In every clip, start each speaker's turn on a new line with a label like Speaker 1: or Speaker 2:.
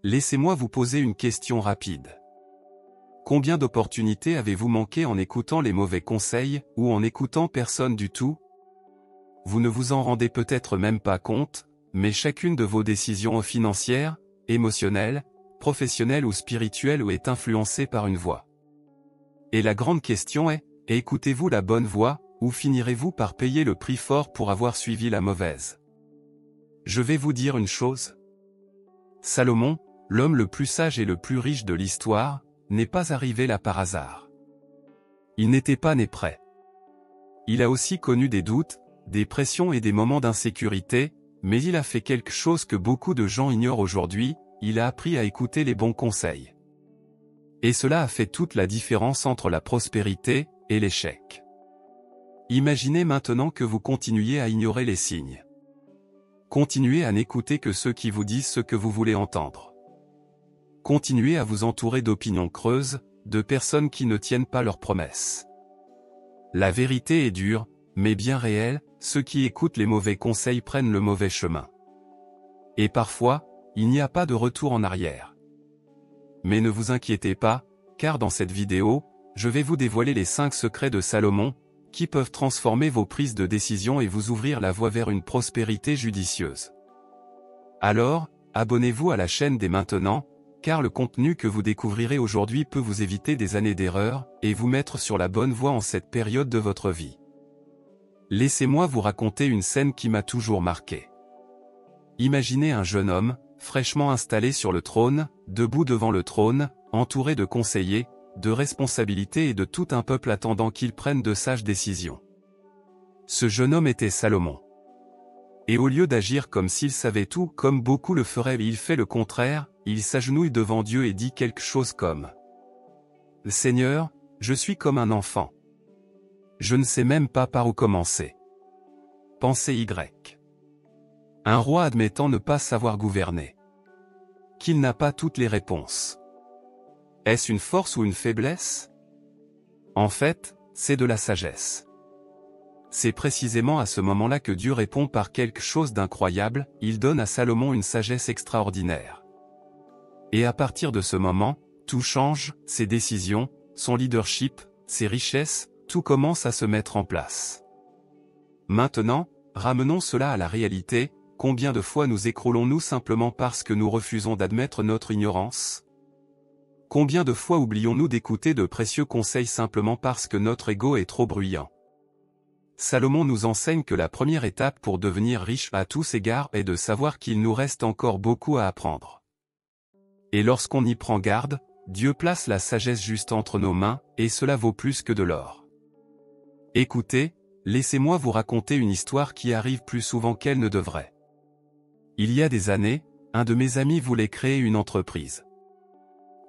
Speaker 1: Laissez-moi vous poser une question rapide. Combien d'opportunités avez-vous manqué en écoutant les mauvais conseils, ou en écoutant personne du tout? Vous ne vous en rendez peut-être même pas compte, mais chacune de vos décisions financières, émotionnelles, professionnelles ou spirituelles est influencée par une voix. Et la grande question est, écoutez-vous la bonne voix, ou finirez-vous par payer le prix fort pour avoir suivi la mauvaise? Je vais vous dire une chose. Salomon, l'homme le plus sage et le plus riche de l'histoire, n'est pas arrivé là par hasard. Il n'était pas né prêt. Il a aussi connu des doutes, des pressions et des moments d'insécurité, mais il a fait quelque chose que beaucoup de gens ignorent aujourd'hui, il a appris à écouter les bons conseils. Et cela a fait toute la différence entre la prospérité et l'échec. Imaginez maintenant que vous continuiez à ignorer les signes. Continuez à n'écouter que ceux qui vous disent ce que vous voulez entendre. Continuez à vous entourer d'opinions creuses, de personnes qui ne tiennent pas leurs promesses. La vérité est dure, mais bien réelle, ceux qui écoutent les mauvais conseils prennent le mauvais chemin. Et parfois, il n'y a pas de retour en arrière. Mais ne vous inquiétez pas, car dans cette vidéo, je vais vous dévoiler les 5 secrets de Salomon, qui peuvent transformer vos prises de décision et vous ouvrir la voie vers une prospérité judicieuse. Alors, abonnez-vous à la chaîne dès maintenant, car le contenu que vous découvrirez aujourd'hui peut vous éviter des années d'erreurs, et vous mettre sur la bonne voie en cette période de votre vie. Laissez-moi vous raconter une scène qui m'a toujours marqué. Imaginez un jeune homme, fraîchement installé sur le trône, debout devant le trône, entouré de conseillers, de responsabilités et de tout un peuple attendant qu'il prenne de sages décisions. Ce jeune homme était Salomon. Et au lieu d'agir comme s'il savait tout, comme beaucoup le feraient, il fait le contraire, il s'agenouille devant Dieu et dit quelque chose comme « Seigneur, je suis comme un enfant. Je ne sais même pas par où commencer. » Pensée Y. Un roi admettant ne pas savoir gouverner. Qu'il n'a pas toutes les réponses. Est-ce une force ou une faiblesse? En fait, c'est de la sagesse. C'est précisément à ce moment-là que Dieu répond par quelque chose d'incroyable, il donne à Salomon une sagesse extraordinaire. Et à partir de ce moment, tout change, ses décisions, son leadership, ses richesses, tout commence à se mettre en place. Maintenant, ramenons cela à la réalité, combien de fois nous écroulons-nous simplement parce que nous refusons d'admettre notre ignorance? Combien de fois oublions-nous d'écouter de précieux conseils simplement parce que notre ego est trop bruyant? Salomon nous enseigne que la première étape pour devenir riche à tous égards est de savoir qu'il nous reste encore beaucoup à apprendre. Et lorsqu'on y prend garde, Dieu place la sagesse juste entre nos mains, et cela vaut plus que de l'or. Écoutez, laissez-moi vous raconter une histoire qui arrive plus souvent qu'elle ne devrait. Il y a des années, un de mes amis voulait créer une entreprise.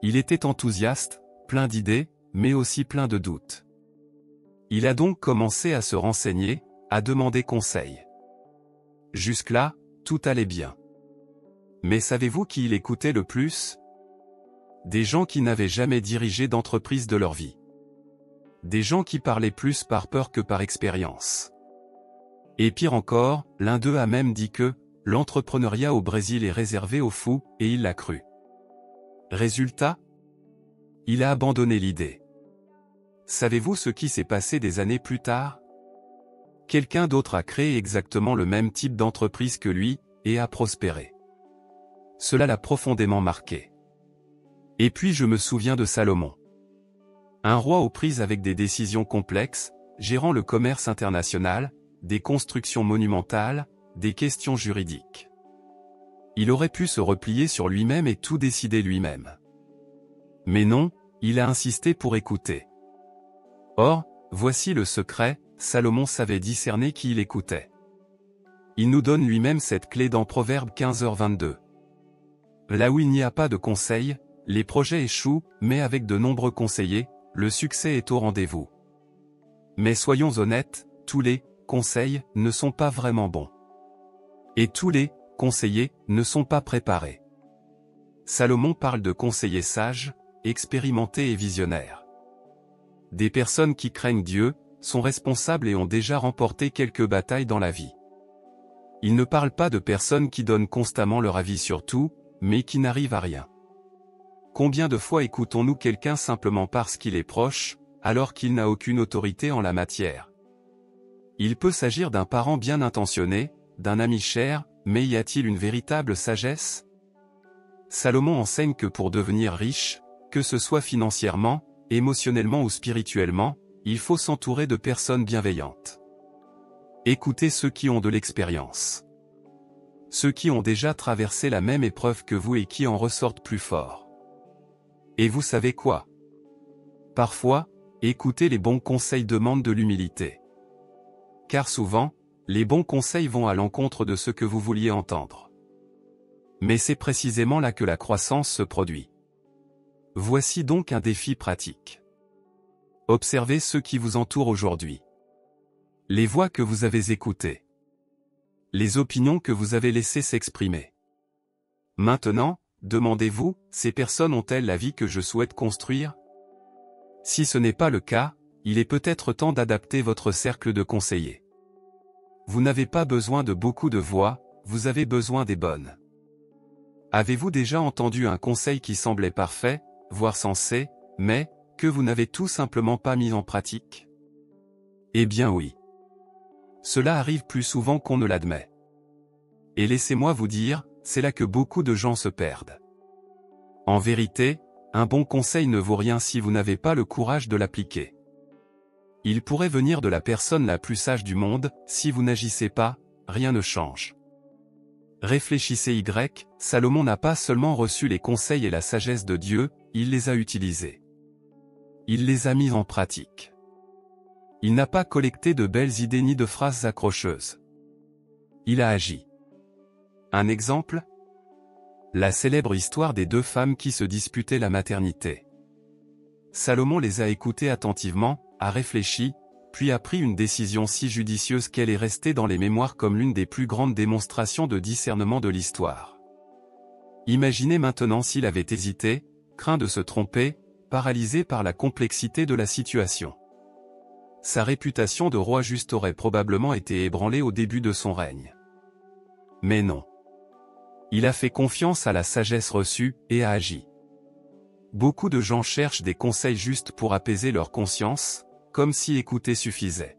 Speaker 1: Il était enthousiaste, plein d'idées, mais aussi plein de doutes. Il a donc commencé à se renseigner, à demander conseil. Jusque-là, tout allait bien. Mais savez-vous qui il écoutait le plus? Des gens qui n'avaient jamais dirigé d'entreprise de leur vie. Des gens qui parlaient plus par peur que par expérience. Et pire encore, l'un d'eux a même dit que l'entrepreneuriat au Brésil est réservé aux fous, et il l'a cru. Résultat? Il a abandonné l'idée. Savez-vous ce qui s'est passé des années plus tard? Quelqu'un d'autre a créé exactement le même type d'entreprise que lui, et a prospéré. Cela l'a profondément marqué. Et puis je me souviens de Salomon. Un roi aux prises avec des décisions complexes, gérant le commerce international, des constructions monumentales, des questions juridiques. Il aurait pu se replier sur lui-même et tout décider lui-même. Mais non, il a insisté pour écouter. Or, voici le secret, Salomon savait discerner qui il écoutait. Il nous donne lui-même cette clé dans Proverbe 15h22. Là où il n'y a pas de conseils, les projets échouent, mais avec de nombreux conseillers, le succès est au rendez-vous. Mais soyons honnêtes, tous les conseils ne sont pas vraiment bons. Et tous les conseillers ne sont pas préparés. Salomon parle de conseillers sages, expérimentés et visionnaires. Des personnes qui craignent Dieu, sont responsables et ont déjà remporté quelques batailles dans la vie. Il ne parle pas de personnes qui donnent constamment leur avis sur tout, mais qui n'arrive à rien. Combien de fois écoutons-nous quelqu'un simplement parce qu'il est proche, alors qu'il n'a aucune autorité en la matière? Il peut s'agir d'un parent bien intentionné, d'un ami cher, mais y a-t-il une véritable sagesse? Salomon enseigne que pour devenir riche, que ce soit financièrement, émotionnellement ou spirituellement, il faut s'entourer de personnes bienveillantes. Écoutez ceux qui ont de l'expérience. Ceux qui ont déjà traversé la même épreuve que vous et qui en ressortent plus forts. Et vous savez quoi? Parfois, écouter les bons conseils demande de l'humilité. Car souvent, les bons conseils vont à l'encontre de ce que vous vouliez entendre. Mais c'est précisément là que la croissance se produit. Voici donc un défi pratique. Observez ceux qui vous entourent aujourd'hui. Les voix que vous avez écoutées. Les opinions que vous avez laissées s'exprimer. Maintenant, demandez-vous, ces personnes ont-elles la vie que je souhaite construire? Si ce n'est pas le cas, il est peut-être temps d'adapter votre cercle de conseillers. Vous n'avez pas besoin de beaucoup de voix, vous avez besoin des bonnes. Avez-vous déjà entendu un conseil qui semblait parfait, voire sensé, mais que vous n'avez tout simplement pas mis en pratique? Eh bien oui. Cela arrive plus souvent qu'on ne l'admet. Et laissez-moi vous dire, c'est là que beaucoup de gens se perdent. En vérité, un bon conseil ne vaut rien si vous n'avez pas le courage de l'appliquer. Il pourrait venir de la personne la plus sage du monde, si vous n'agissez pas, rien ne change. Réfléchissez Salomon n'a pas seulement reçu les conseils et la sagesse de Dieu, il les a utilisés. Il les a mis en pratique. Il n'a pas collecté de belles idées ni de phrases accrocheuses. Il a agi. Un exemple? La célèbre histoire des deux femmes qui se disputaient la maternité. Salomon les a écoutées attentivement, a réfléchi, puis a pris une décision si judicieuse qu'elle est restée dans les mémoires comme l'une des plus grandes démonstrations de discernement de l'histoire. Imaginez maintenant s'il avait hésité, craint de se tromper, paralysé par la complexité de la situation. Sa réputation de roi juste aurait probablement été ébranlée au début de son règne. Mais non. Il a fait confiance à la sagesse reçue, et a agi. Beaucoup de gens cherchent des conseils justes pour apaiser leur conscience, comme si écouter suffisait.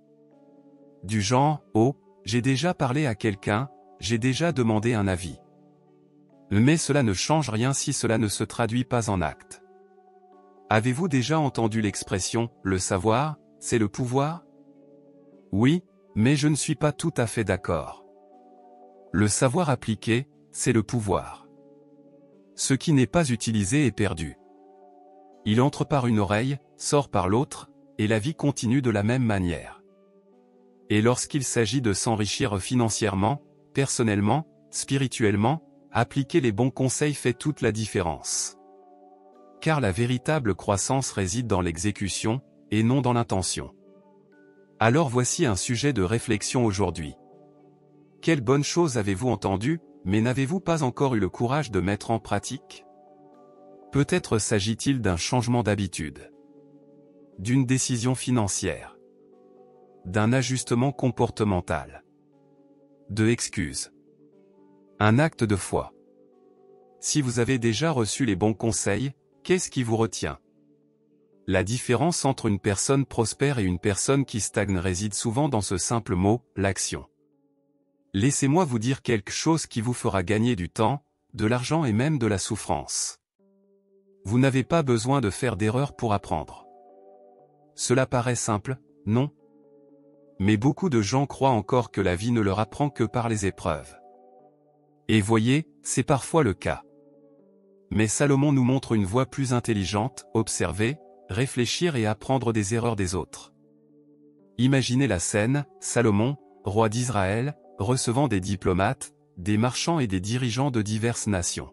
Speaker 1: Du genre, oh, j'ai déjà parlé à quelqu'un, j'ai déjà demandé un avis. Mais cela ne change rien si cela ne se traduit pas en actes. Avez-vous déjà entendu l'expression « le savoir, c'est le pouvoir » ? Oui, mais je ne suis pas tout à fait d'accord. Le savoir appliqué, c'est le pouvoir. Ce qui n'est pas utilisé est perdu. Il entre par une oreille, sort par l'autre, et la vie continue de la même manière. Et lorsqu'il s'agit de s'enrichir financièrement, personnellement, spirituellement, appliquer les bons conseils fait toute la différence. Car la véritable croissance réside dans l'exécution, et non dans l'intention. Alors voici un sujet de réflexion aujourd'hui. Quelle bonne chose avez-vous entendu, mais n'avez-vous pas encore eu le courage de mettre en pratique? Peut-être s'agit-il d'un changement d'habitude, d'une décision financière, d'un ajustement comportemental, de excuses, un acte de foi. Si vous avez déjà reçu les bons conseils, qu'est-ce qui vous retient? La différence entre une personne prospère et une personne qui stagne réside souvent dans ce simple mot, l'action. Laissez-moi vous dire quelque chose qui vous fera gagner du temps, de l'argent et même de la souffrance. Vous n'avez pas besoin de faire d'erreurs pour apprendre. Cela paraît simple, non? Mais beaucoup de gens croient encore que la vie ne leur apprend que par les épreuves. Et voyez, c'est parfois le cas. Mais Salomon nous montre une voie plus intelligente, observer, réfléchir et apprendre des erreurs des autres. Imaginez la scène, Salomon, roi d'Israël, recevant des diplomates, des marchands et des dirigeants de diverses nations.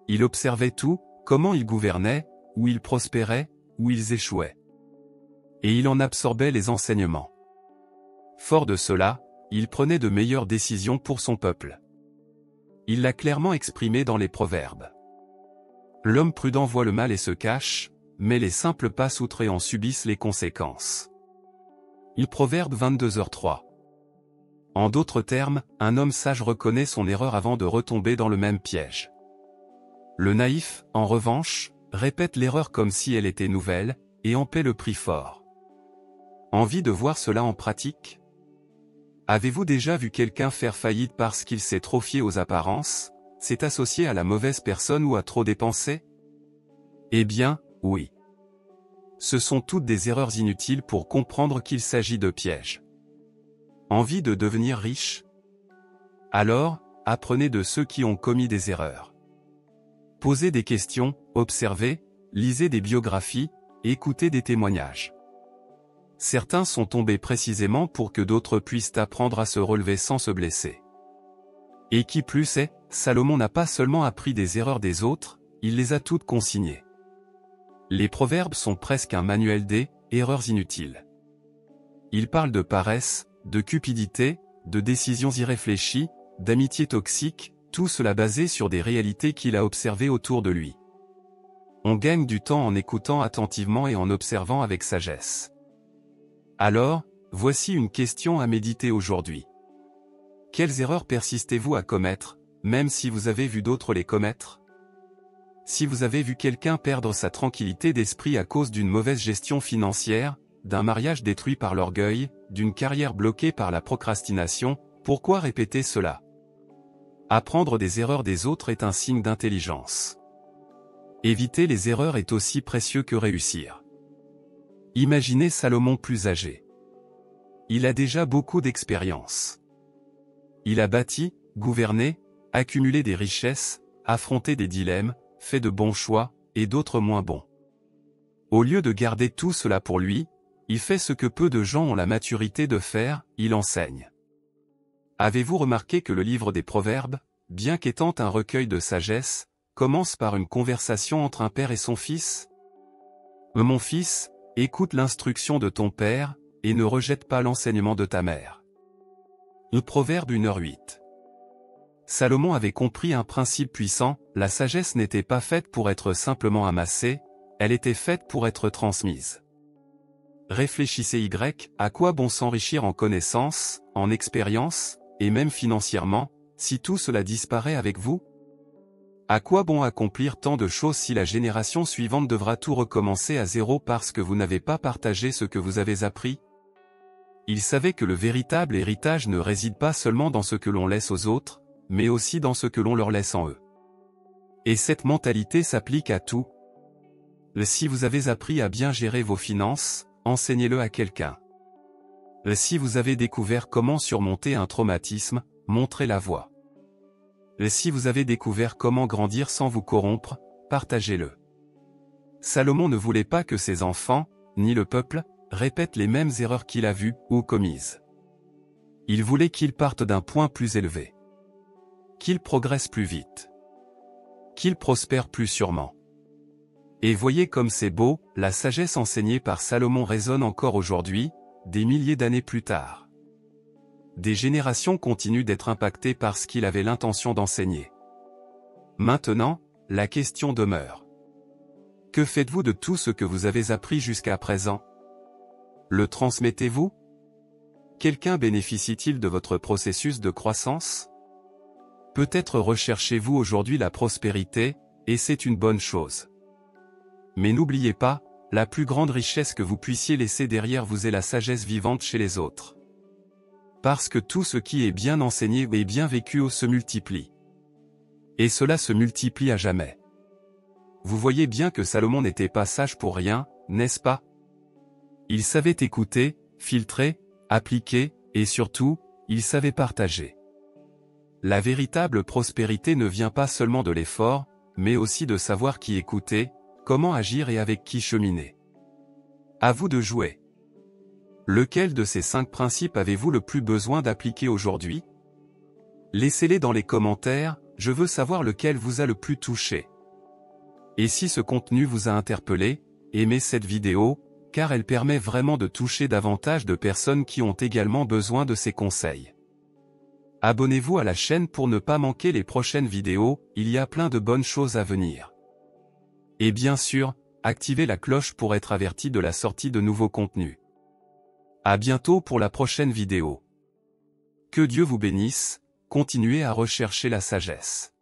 Speaker 1: Il observait tout, comment ils gouvernaient, où ils prospéraient, où ils échouaient. Et il en absorbait les enseignements. Fort de cela, il prenait de meilleures décisions pour son peuple. Il l'a clairement exprimé dans les Proverbes. L'homme prudent voit le mal et se cache, mais les simples passent outre et en subissent les conséquences. Il Proverbe 22h3. En d'autres termes, un homme sage reconnaît son erreur avant de retomber dans le même piège. Le naïf, en revanche, répète l'erreur comme si elle était nouvelle, et en paie le prix fort. Envie de voir cela en pratique? Avez-vous déjà vu quelqu'un faire faillite parce qu'il s'est trop fié aux apparences, s'est associé à la mauvaise personne ou a trop dépensé? Eh bien, oui. Ce sont toutes des erreurs inutiles pour comprendre qu'il s'agit de pièges. Envie de devenir riche? Alors, apprenez de ceux qui ont commis des erreurs. Posez des questions, observez, lisez des biographies, écoutez des témoignages. Certains sont tombés précisément pour que d'autres puissent apprendre à se relever sans se blesser. Et qui plus est, Salomon n'a pas seulement appris des erreurs des autres, il les a toutes consignées. Les proverbes sont presque un manuel des erreurs inutiles. Il parle de paresse, de cupidité, de décisions irréfléchies, d'amitié toxique, tout cela basé sur des réalités qu'il a observées autour de lui. On gagne du temps en écoutant attentivement et en observant avec sagesse. Alors, voici une question à méditer aujourd'hui. Quelles erreurs persistez-vous à commettre, même si vous avez vu d'autres les commettre? Si vous avez vu quelqu'un perdre sa tranquillité d'esprit à cause d'une mauvaise gestion financière, d'un mariage détruit par l'orgueil, d'une carrière bloquée par la procrastination, pourquoi répéter cela? Apprendre des erreurs des autres est un signe d'intelligence. Éviter les erreurs est aussi précieux que réussir. Imaginez Salomon plus âgé. Il a déjà beaucoup d'expérience. Il a bâti, gouverné, accumulé des richesses, affronté des dilemmes, fait de bons choix, et d'autres moins bons. Au lieu de garder tout cela pour lui, il fait ce que peu de gens ont la maturité de faire, il enseigne. Avez-vous remarqué que le livre des Proverbes, bien qu'étant un recueil de sagesse, commence par une conversation entre un père et son fils? Mon fils, écoute l'instruction de ton père, et ne rejette pas l'enseignement de ta mère. Le Proverbe 1h08. Salomon avait compris un principe puissant, la sagesse n'était pas faite pour être simplement amassée, elle était faite pour être transmise. Réfléchissez à quoi bon s'enrichir en connaissances, en expérience, et même financièrement, si tout cela disparaît avec vous? À quoi bon accomplir tant de choses si la génération suivante devra tout recommencer à zéro parce que vous n'avez pas partagé ce que vous avez appris? Il savait que le véritable héritage ne réside pas seulement dans ce que l'on laisse aux autres, mais aussi dans ce que l'on leur laisse en eux. Et cette mentalité s'applique à tout. Si vous avez appris à bien gérer vos finances, enseignez-le à quelqu'un. Si vous avez découvert comment surmonter un traumatisme, montrez la voie. Si vous avez découvert comment grandir sans vous corrompre, partagez-le. Salomon ne voulait pas que ses enfants, ni le peuple, répètent les mêmes erreurs qu'il a vues ou commises. Il voulait qu'ils partent d'un point plus élevé. Qu'ils progressent plus vite. Qu'ils prospèrent plus sûrement. Et voyez comme c'est beau, la sagesse enseignée par Salomon résonne encore aujourd'hui, des milliers d'années plus tard. Des générations continuent d'être impactées par ce qu'il avait l'intention d'enseigner. Maintenant, la question demeure. Que faites-vous de tout ce que vous avez appris jusqu'à présent? Le transmettez-vous? Quelqu'un bénéficie-t-il de votre processus de croissance? Peut-être recherchez-vous aujourd'hui la prospérité, et c'est une bonne chose. Mais n'oubliez pas, la plus grande richesse que vous puissiez laisser derrière vous est la sagesse vivante chez les autres. Parce que tout ce qui est bien enseigné et bien vécu se multiplie. Et cela se multiplie à jamais. Vous voyez bien que Salomon n'était pas sage pour rien, n'est-ce pas? Il savait écouter, filtrer, appliquer, et surtout, il savait partager. La véritable prospérité ne vient pas seulement de l'effort, mais aussi de savoir qui écouter, comment agir et avec qui cheminer. À vous de jouer. Lequel de ces 5 principes avez-vous le plus besoin d'appliquer aujourd'hui? Laissez-les dans les commentaires, je veux savoir lequel vous a le plus touché. Et si ce contenu vous a interpellé, aimez cette vidéo, car elle permet vraiment de toucher davantage de personnes qui ont également besoin de ces conseils. Abonnez-vous à la chaîne pour ne pas manquer les prochaines vidéos, il y a plein de bonnes choses à venir. Et bien sûr, activez la cloche pour être averti de la sortie de nouveaux contenus. À bientôt pour la prochaine vidéo. Que Dieu vous bénisse, continuez à rechercher la sagesse.